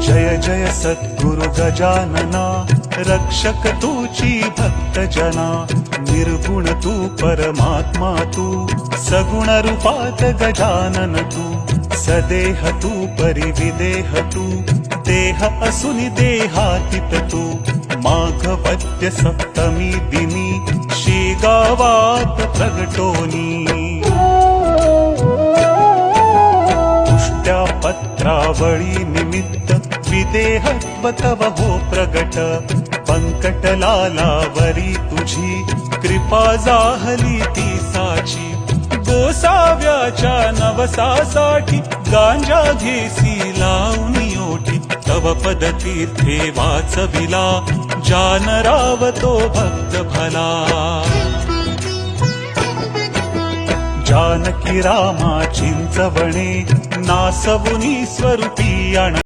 जय जय सद्गुरु गजानना, रक्षक तूची भक्त जना। निर्गुण तू परमात्मा तू, सगुण रूपात गजानन तू। सदेह तू परिविदेह तू, देह असुनि देहातीत तू। माघ वद्य सप्तमी दिनी, शेगावात प्रगटोनी। पुष्ट्या पत्रावळी निमित्त, विदेहत्व तव हो प्रगट। पंकटलालावरी तुझी, कृपा जाहली ती साची। गोसाव्याच्या नवसासाठी, गांजा घेसी लावणी ओठी। तव पद तीर्थे वाचविला, जानराव तो भक्त भला। जानकी रामा चिंचवणे, नासवुनी स्वरूपी आण।